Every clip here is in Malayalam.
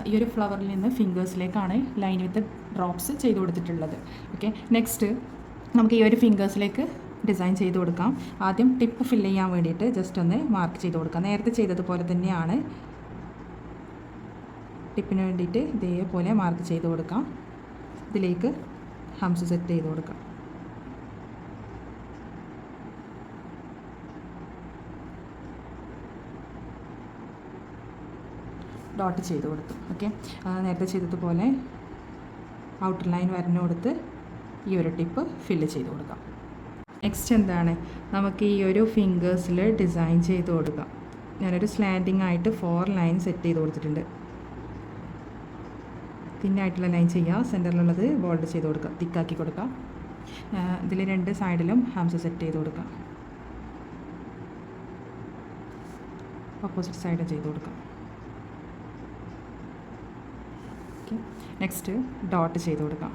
ഈ ഒരു ഫ്ലവറിൽ നിന്ന് ഫിംഗേഴ്സിലേക്കാണ് ലൈൻ വിത്ത് ഡ്രോപ്സ് ചെയ്ത് കൊടുത്തിട്ടുള്ളത്. ഓക്കെ, നെക്സ്റ്റ് നമുക്ക് ഈ ഒരു ഫിംഗേഴ്സിലേക്ക് ഡിസൈൻ ചെയ്ത് കൊടുക്കാം. ആദ്യം ടിപ്പ് ഫില്ല് ചെയ്യാൻ വേണ്ടിയിട്ട് ജസ്റ്റ് ഒന്ന് മാർക്ക് ചെയ്ത് കൊടുക്കാം. നേരത്തെ ചെയ്തതുപോലെ തന്നെയാണ് ടിപ്പിന് വേണ്ടിയിട്ട് ഇതേപോലെ മാർക്ക് ചെയ്ത് കൊടുക്കാം. ഇതിലേക്ക് ഹംസ് സെറ്റ് ചെയ്ത് കൊടുക്കാം. ഡോട്ട് ചെയ്ത് കൊടുത്തു. ഓക്കെ, നേരത്തെ ചെയ്തതുപോലെ ഔട്ടർ ലൈൻ വരഞ്ഞു കൊടുത്ത് ഈ ഒരു ടിപ്പ് ഫില്ല് ചെയ്ത് കൊടുക്കാം. നെക്സ്റ്റ് എന്താണ്, നമുക്ക് ഈ ഒരു ഫിംഗേഴ്സിൽ ഡിസൈൻ ചെയ്ത് കൊടുക്കാം. ഞാനൊരു സ്ലാൻഡിങ് ആയിട്ട് 4 ലൈൻ സെറ്റ് ചെയ്ത് കൊടുത്തിട്ടുണ്ട്. തിന്നായിട്ടുള്ള ലൈൻ ചെയ്യുക, സെൻറ്ററിലുള്ളത് ബോൾഡ് ചെയ്ത് കൊടുക്കുക, തിക്കാക്കി കൊടുക്കുക. ഇതിൽ 2 സൈഡിലും ഹംസ് സെറ്റ് ചെയ്ത് കൊടുക്കുക. ഓപ്പോസിറ്റ് സൈഡും ചെയ്ത് കൊടുക്കാം. നെക്സ്റ്റ് ഡോട്ട് ചെയ്ത് കൊടുക്കാം.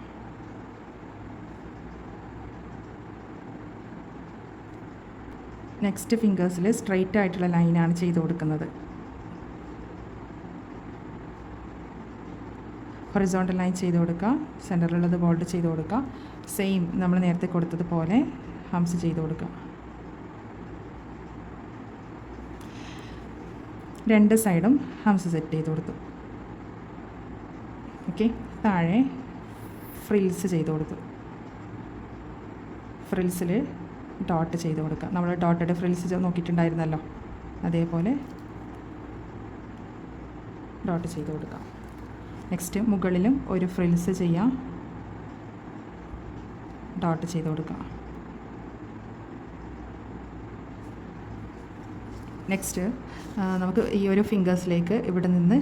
നെക്സ്റ്റ് ഫിംഗേഴ്സിൽ സ്ട്രെയിറ്റ് ആയിട്ടുള്ള ലൈനാണ് ചെയ്ത് കൊടുക്കുന്നത്. ഹൊറിസോണ്ടൽ ലൈൻ ചെയ്ത് കൊടുക്കുക, സെൻറ്ററിലുള്ളത് ബോൾഡ് ചെയ്ത് കൊടുക്കുക. സെയിം നമ്മൾ നേരത്തെ കൊടുത്തതുപോലെ ഹംസ് ചെയ്ത് കൊടുക്കുക. 2 സൈഡും ഹംസ് സെറ്റ് ചെയ്ത് കൊടുത്തു. ഓക്കെ, താഴെ ഫ്രിൽസ് ചെയ്ത് കൊടുത്തു. ഫ്രിൽസിൽ ഡോട്ട് ചെയ്ത് കൊടുക്കുക. നമ്മൾ ഡോട്ടഡ് ഫ്രിൽസ് നോക്കിയിട്ടുണ്ടായിരുന്നല്ലോ, അതേപോലെ ഡോട്ട് ചെയ്ത് കൊടുക്കാം. നെക്സ്റ്റ് മുകളിലും ഒരു ഫ്രിൽസ് ചെയ്യാം, ഡോട്ട് ചെയ്ത് കൊടുക്കാം. നെക്സ്റ്റ് നമുക്ക് ഈ ഒരു ഫിംഗേഴ്സിലേക്ക് ഇവിടെ നിന്ന്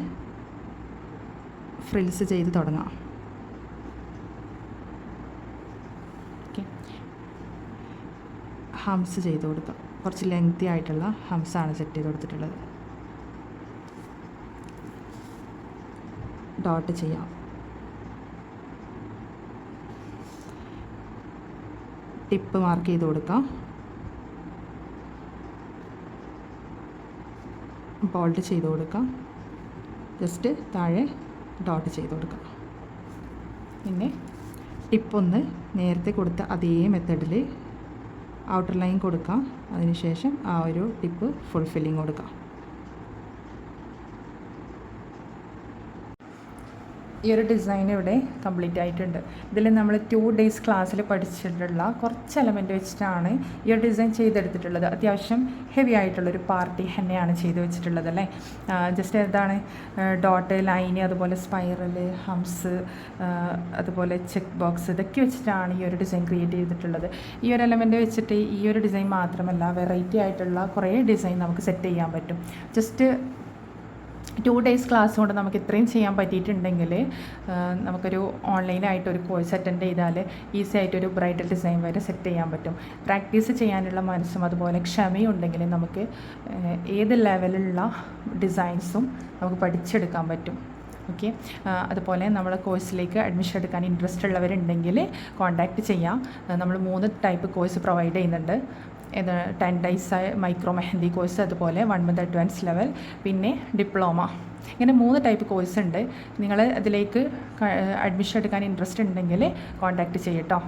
ഫ്രിൽസ് ചെയ്ത് തുടങ്ങാം. ഓക്കെ, ഹംസ് ചെയ്ത് കൊടുക്കാം. കുറച്ച് ലെങ്തി ആയിട്ടുള്ള ഹംസാണ് സെറ്റ് ചെയ്ത് കൊടുത്തിട്ടുള്ളത്. ഡോട്ട് ചെയ്യാം. ടിപ്പ് മാർക്ക് ചെയ്ത് കൊടുക്കാം. ബോൾഡ് ചെയ്ത് കൊടുക്കാം. ജസ്റ്റ് താഴെ ഡോട്ട് ചെയ്ത് കൊടുക്കാം. പിന്നെ ടിപ്പൊന്ന് നേരത്തെ കൊടുത്ത അതേ മെത്തേഡിൽ ഔട്ടർ ലൈൻ കൊടുക്കാം. അതിനുശേഷം ആ ഒരു ടിപ്പ് ഫുൾഫില്ലിങ് കൊടുക്കാം. ഈ ഒരു ഡിസൈൻ ഇവിടെ കംപ്ലീറ്റ് ആയിട്ടുണ്ട്. ഇതിൽ നമ്മൾ 2 days ക്ലാസ്സിൽ പഠിച്ചിട്ടുള്ള കുറച്ച് എലമെൻറ്റ് വെച്ചിട്ടാണ് ഈ ഒരു ഡിസൈൻ ചെയ്തെടുത്തിട്ടുള്ളത്. അത്യാവശ്യം ഹെവി ആയിട്ടുള്ളൊരു പാർട്ടി തന്നെയാണ് ചെയ്ത് വെച്ചിട്ടുള്ളത് അല്ലേ. ജസ്റ്റ് എന്താണ് ഡോട്ട്, ലൈന്, അതുപോലെ സ്പൈറൽ, ഹംസ്, അതുപോലെ ചെക്ക് ബോക്സ്, ഇതൊക്കെ വെച്ചിട്ടാണ് ഈ ഒരു ഡിസൈൻ ക്രിയേറ്റ് ചെയ്തിട്ടുള്ളത്. ഈ ഒരു എലമെൻറ്റ് വെച്ചിട്ട് ഈ ഒരു ഡിസൈൻ മാത്രമല്ല, വെറൈറ്റി ആയിട്ടുള്ള കുറേ ഡിസൈൻ നമുക്ക് സെറ്റ് ചെയ്യാൻ പറ്റും. ജസ്റ്റ് 2 days ക്ലാസ് കൊണ്ട് നമുക്ക് ഇത്രയും ചെയ്യാൻ പറ്റിയിട്ടുണ്ടെങ്കിൽ നമുക്കൊരു ഓൺലൈനായിട്ട് ഒരു കോഴ്സ് അറ്റൻഡ് ചെയ്താൽ ഈസി ആയിട്ടൊരു ബ്രൈഡൽ ഡിസൈൻ വരെ സെറ്റ് ചെയ്യാൻ പറ്റും. പ്രാക്ടീസ് ചെയ്യാനുള്ള മനസ്സും അതുപോലെ ക്ഷമയും ഉണ്ടെങ്കിൽ നമുക്ക് ഏത് ലെവലിലുള്ള ഡിസൈൻസും നമുക്ക് പഠിച്ചെടുക്കാൻ പറ്റും. ഓക്കെ, അതുപോലെ നമ്മൾ കോഴ്സിലേക്ക് അഡ്മിഷൻ എടുക്കാൻ ഇൻട്രസ്റ്റ് ഉള്ളവരുണ്ടെങ്കിൽ കോൺടാക്റ്റ് ചെയ്യാം. നമ്മൾ 3 ടൈപ്പ് കോഴ്സ് പ്രൊവൈഡ് ചെയ്യുന്നുണ്ട്. 10 days മൈക്രോ മെഹന്തി കോഴ്സ്, അതുപോലെ 1 month അഡ്വാൻസ് ലെവൽ, പിന്നെ ഡിപ്ലോമ. ഇങ്ങനെ 3 ടൈപ്പ് കോഴ്സ് ഉണ്ട്. നിങ്ങൾ അതിലേക്ക് അഡ്മിഷൻ എടുക്കാൻ ഇൻട്രസ്റ്റ് ഉണ്ടെങ്കിൽ കോൺടാക്റ്റ് ചെയ്യട്ടോ.